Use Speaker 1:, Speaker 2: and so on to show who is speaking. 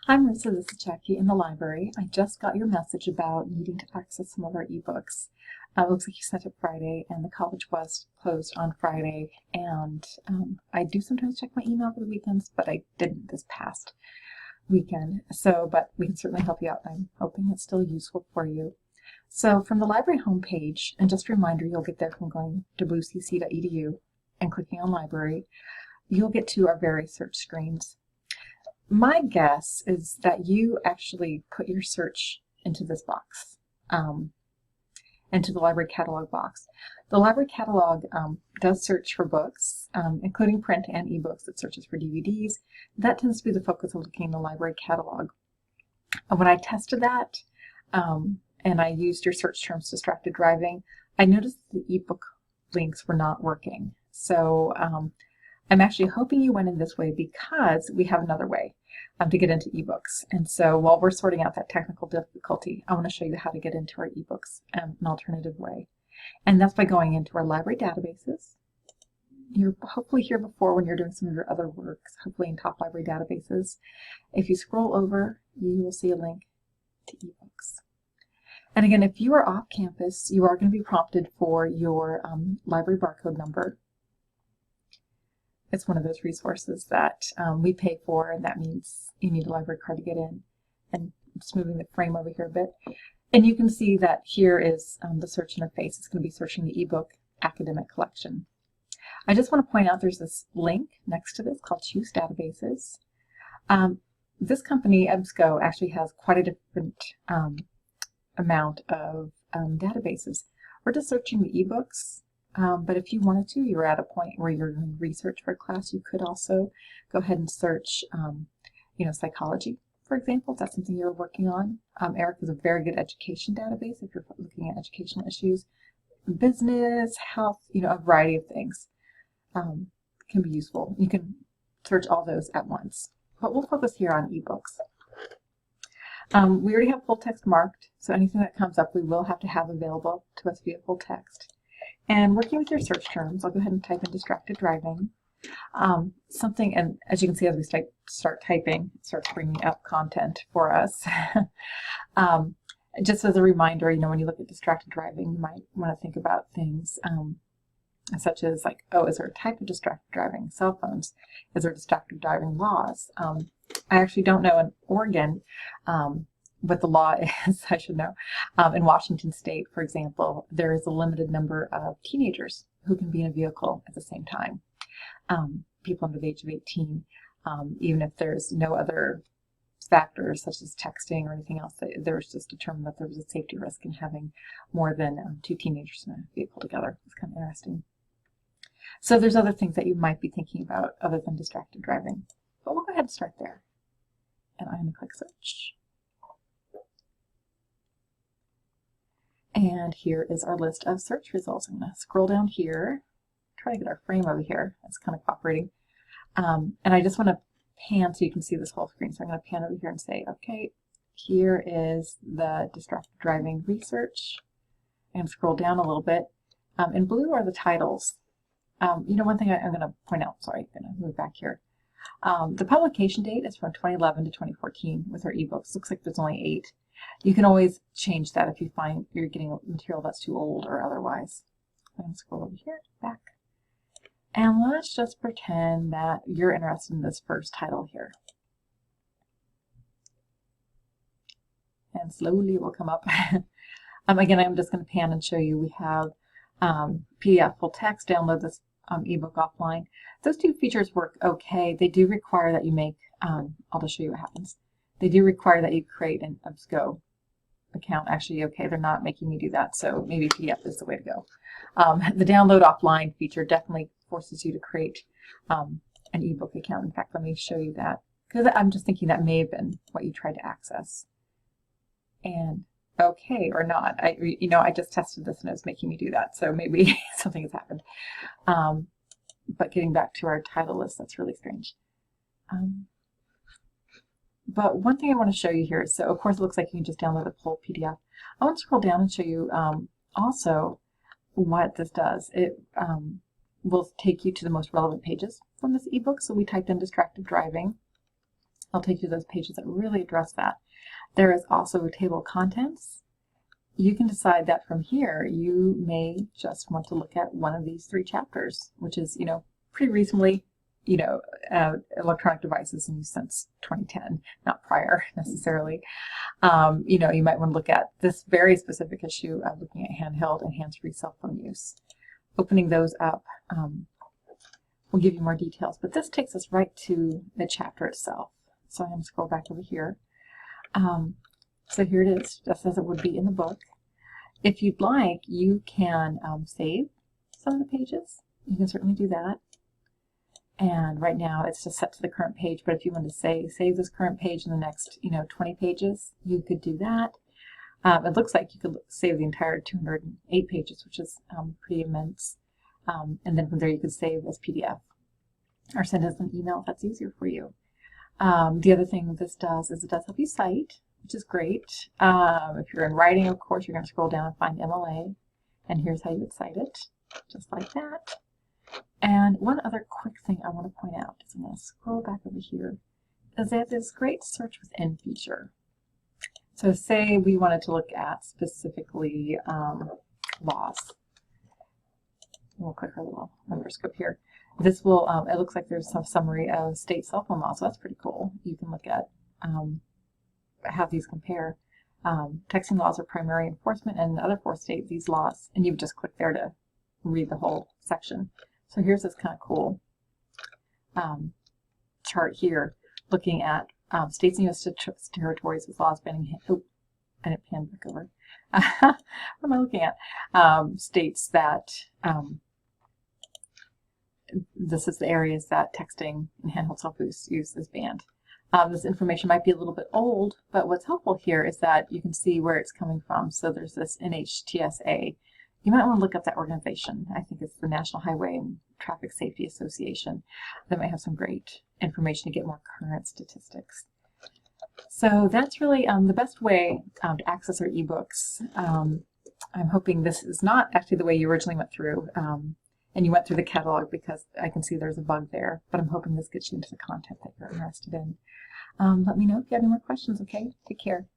Speaker 1: Hi Marissa, this is Jackie in the library. I just got your message about needing to access some of our ebooks. It looks like you sent it Friday, and the college was closed on Friday. And I do sometimes check my email for the weekends, but I didn't this past weekend. But we can certainly help you out. I'm hoping it's still useful for you. So from the library homepage, and just a reminder, you'll get there from going to bluecc.edu and clicking on library, you'll get to our various search screens. My guess is that you actually put your search into this box, into the library catalog box. The library catalog does search for books, including print and ebooks. It searches for DVDs. That tends to be the focus of looking in the library catalog. When I tested that, and I used your search terms distracted driving, I noticed the ebook links were not working. So I'm actually hoping you went in this way because we have another way to get into ebooks. And so while we're sorting out that technical difficulty, I want to show you how to get into our ebooks an alternative way. And that's by going into our library databases. You're hopefully here before when you're doing some of your other works, hopefully in top library databases. If you scroll over, you will see a link to ebooks. And again, if you are off campus, you are going to be prompted for your library barcode number. It's one of those resources that we pay for, and that means you need a library card to get in. And just moving the frame over here a bit. And you can see that here is the search interface. It's going to be searching the ebook academic collection. I just want to point out there's this link next to this called Choose Databases. This company, EBSCO, actually has quite a different amount of databases. We're just searching the ebooks. But if you wanted to, you're at a point where you're doing research for a class, you could also go ahead and search, psychology, for example, if that's something you're working on. ERIC is a very good education database if you're looking at educational issues. Business, health, a variety of things can be useful. You can search all those at once. But we'll focus here on ebooks. We already have full text marked, so anything that comes up we will have to have available to us via full text. And working with your search terms, I'll go ahead and type in distracted driving. And as you can see, as we start typing, it starts bringing up content for us. Just as a reminder, when you look at distracted driving, you might want to think about things such as like, is there a type of distracted driving? Cell phones. Is there distracted driving laws? I actually don't know in Oregon what the law is, I should know. In Washington State, for example, there is a limited number of teenagers who can be in a vehicle at the same time. People under the age of 18, even if there's no other factors such as texting or anything else, there was just determined that there was a safety risk in having more than 2 teenagers in a vehicle together. It's kind of interesting. So there's other things that you might be thinking about other than distracted driving. But we'll go ahead and start there. And I'm going to click search. And here is our list of search results. I'm going to scroll down here, try to get our frame over here. It's kind of cooperating. And I just want to pan so you can see this whole screen. So I'm going to pan over here and say, okay, here is the distracted driving research. And scroll down a little bit. In blue are the titles. One thing I'm going to point out, sorry, I'm going to move back here. The publication date is from 2011 to 2014 with our ebooks. Looks like there's only 8. You can always change that if you find you're getting material that's too old or otherwise. I'm going to scroll over here, back. And let's just pretend that you're interested in this first title here. And slowly it will come up. Again, I'm just going to pan and show you we have PDF full text, download this ebook offline. Those 2 features work okay. They do require that you make, I'll just show you what happens. They do require that you create an EBSCO account. Actually, okay, they're not making me do that, so maybe PDF is the way to go. The download offline feature definitely forces you to create an ebook account. In fact, let me show you that, because I'm just thinking that may have been what you tried to access. And okay, or not. I just tested this and it was making me do that, so maybe something has happened. But getting back to our title list, that's really strange. But one thing I want to show you here is, so of course it looks like you can just download the whole PDF. I want to scroll down and show you also what this does. It will take you to the most relevant pages from this ebook. So we typed in distracted driving. I'll take you to those pages that really address that. There is also a table of contents. You can decide that from here you may just want to look at one of these 3 chapters, which is, pretty reasonably, electronic devices in use since 2010, not prior necessarily. You might want to look at this very specific issue of looking at handheld and hands-free cell phone use. Opening those up will give you more details, but this takes us right to the chapter itself. So I'm going to scroll back over here. So here it is, just as it would be in the book. If you'd like, you can save some of the pages. You can certainly do that. And right now it's just set to the current page, but if you want to say, save this current page in the next 20 pages, you could do that. It looks like you could save the entire 208 pages, which is pretty immense. And then from there you could save as PDF or send as an email if that's easier for you. The other thing this does is it does help you cite, which is great. If you're in writing, of course, you're going to scroll down and find MLA, and here's how you would cite it, just like that. And one other quick thing I want to point out is I'm going to scroll back over here, is that this great search within feature. So say we wanted to look at specifically laws. We'll click our little microscope here. This will, it looks like there's some summary of state cell phone laws, so that's pretty cool. You can look at how these compare. Texting laws are primary enforcement, and in the other 4 states, these laws, and you would just click there to read the whole section. So here's this kind of cool chart here, looking at states and U.S. territories with laws banning, I didn't pan back over. What am I looking at? States that, this is the areas that texting and handheld cell phone use is banned. This information might be a little bit old, but what's helpful here is that you can see where it's coming from. So there's this NHTSA. You might want to look up that organization. I think it's the National Highway and Traffic Safety Association. They might have some great information to get more current statistics. So that's really the best way to access our ebooks. I'm hoping this is not actually the way you originally went through, and you went through the catalog, because I can see there's a bug there, but I'm hoping this gets you into the content that you're interested in. Let me know if you have any more questions, okay? Take care.